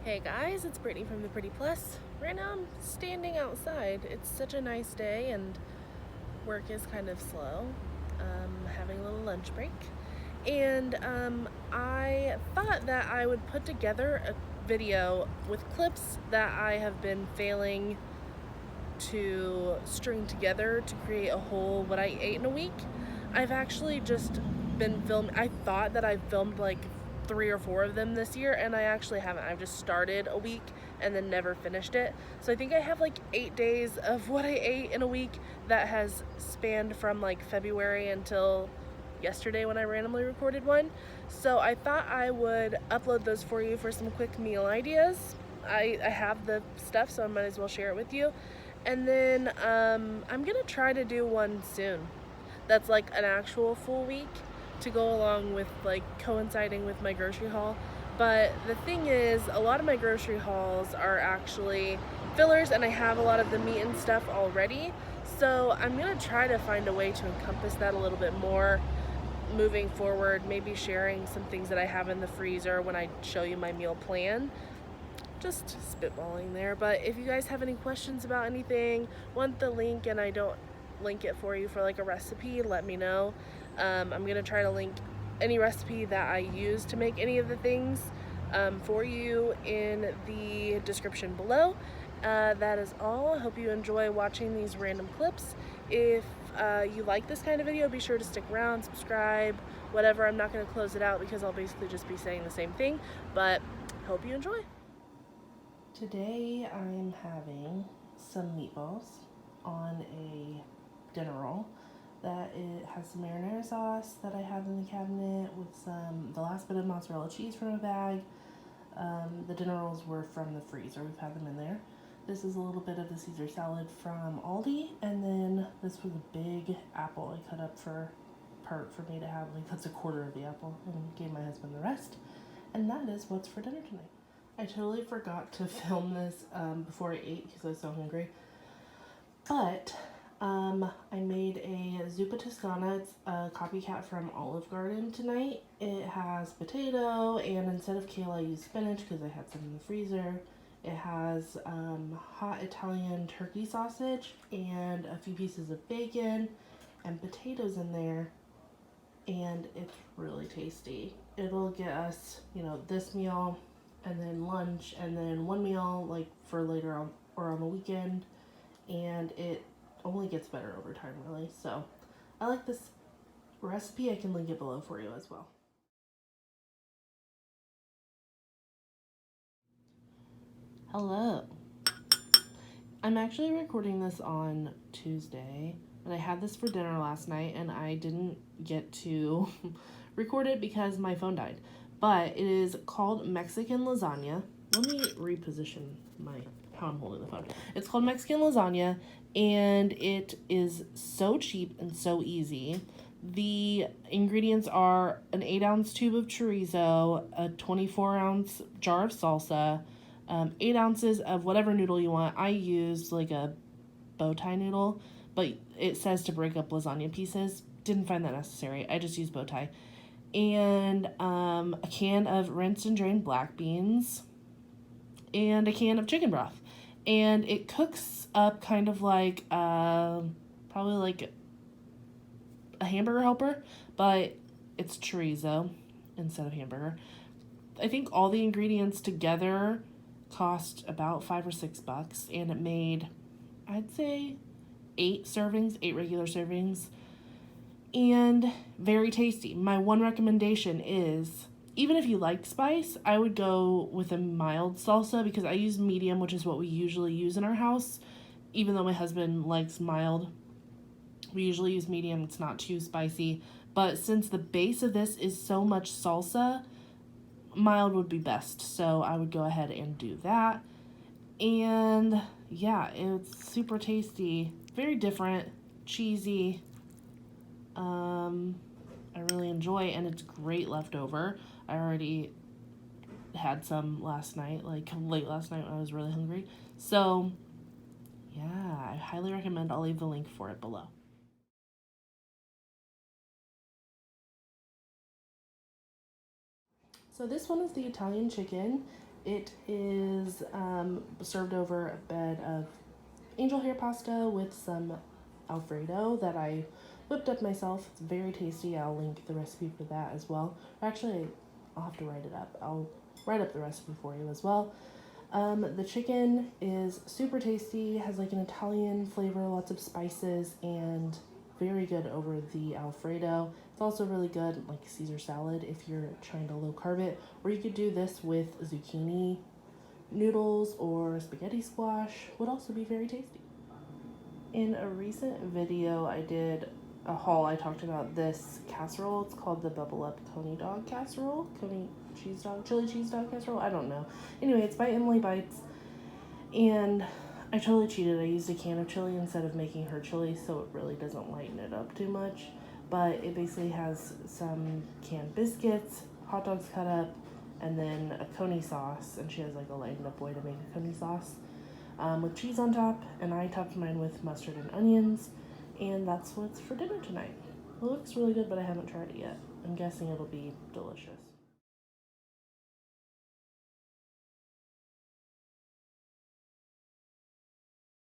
Hey guys, it's Brittney from the Pretty Plus. Right now I'm standing outside. It's such a nice day and work is kind of slow. Having a little lunch break. And I thought that I would put together a video with clips that I have been failing to string together to create a whole what I ate in a week. I've actually just been filming. I thought that I filmed like 3 or 4 of them this year, and I actually haven't. I've just started a week and then never finished it. So I think I have like 8 days of what I ate in a week that has spanned from like February until yesterday when I randomly recorded one. So I thought I would upload those for you for some quick meal ideas. I have the stuff, so I might as well share it with you. And then I'm gonna try to do one soon that's like an actual full week to go along with like coinciding with my grocery haul. But the thing is, a lot of my grocery hauls are actually fillers, and I have a lot of the meat and stuff already. So I'm gonna try to find a way to encompass that a little bit more moving forward, maybe sharing some things that I have in the freezer when I show you my meal plan. Just spitballing there. But if you guys have any questions about anything, want the link and I don't link it for you for like a recipe, let me know. I'm gonna try to link any recipe that I use to make any of the things for you in the description below. That is all. I hope you enjoy watching these random clips. If you like this kind of video, be sure to stick around, subscribe, whatever. I'm not going to close it out because I'll basically just be saying the same thing, but hope you enjoy. Today I'm having some meatballs on a dinner roll. That it has some marinara sauce that I have in the cabinet with the last bit of mozzarella cheese from a bag. The dinner rolls were from the freezer. We've had them in there. This is a little bit of the Caesar salad from Aldi, and then this was a big apple I cut up for me to have. Like, that's a quarter of the apple, and gave my husband the rest. And that is what's for dinner tonight. I totally forgot to film this before I ate because I was so hungry. But I made a zuppa Toscana. It's a copycat from Olive Garden tonight. It has potato, and instead of kale, I used spinach because I had some in the freezer. It has hot Italian turkey sausage and a few pieces of bacon and potatoes in there, and it's really tasty. It'll get us, this meal and then lunch and then one meal like for later on or on the weekend, and it only gets better over time, really. So I like this recipe. I can link it below for you as well. Hello. I'm actually recording this on Tuesday, and I had this for dinner last night, and I didn't get to record it because my phone died. But it is called Mexican lasagna. Let me reposition how I'm holding the phone. It's called Mexican lasagna, and it is so cheap and so easy. The ingredients are an 8-ounce tube of chorizo, a 24-ounce jar of salsa, 8 ounces of whatever noodle you want. I used like a bow tie noodle, but it says to break up lasagna pieces. Didn't find that necessary. I just used bow tie. And a can of rinsed and drained black beans, and a can of chicken broth. And it cooks up kind of like probably like a hamburger helper, but it's chorizo instead of hamburger. I think all the ingredients together cost about $5 or $6, and it made, I'd say, 8 regular servings, and very tasty. My one recommendation is, even if you like spice, I would go with a mild salsa because I use medium, which is what we usually use in our house. Even though my husband likes mild, we usually use medium. It's not too spicy. But since the base of this is so much salsa, mild would be best. So I would go ahead and do that. And yeah, it's super tasty. Very different. Cheesy. I really enjoy, and it's great leftover. I already had some last night, like late last night when I was really hungry. So yeah, I highly recommend. I'll leave the link for it below. So this one is the Italian chicken, It is served over a bed of angel hair pasta with some Alfredo that I whipped up myself. It's very tasty. I'll link the recipe for that as well. Actually, I'll have to write it up. I'll write up the recipe for you as well. The chicken is super tasty, has like an Italian flavor, lots of spices, and very good over the Alfredo. It's also really good like Caesar salad if you're trying to low carb it, or you could do this with zucchini noodles or spaghetti squash, would also be very tasty. In a recent video I did a haul, I talked about this casserole. It's called the Bubble Up Coney Dog Casserole. Coney cheese dog, chili cheese dog casserole? I don't know. Anyway, it's by Emily Bites. And I totally cheated. I used a can of chili instead of making her chili, so it really doesn't lighten it up too much. But it basically has some canned biscuits, hot dogs cut up, and then a coney sauce. And she has like a lightened up way to make a coney sauce with cheese on top. And I topped mine with mustard and onions. And that's what's for dinner tonight. It looks really good, but I haven't tried it yet. I'm guessing it'll be delicious.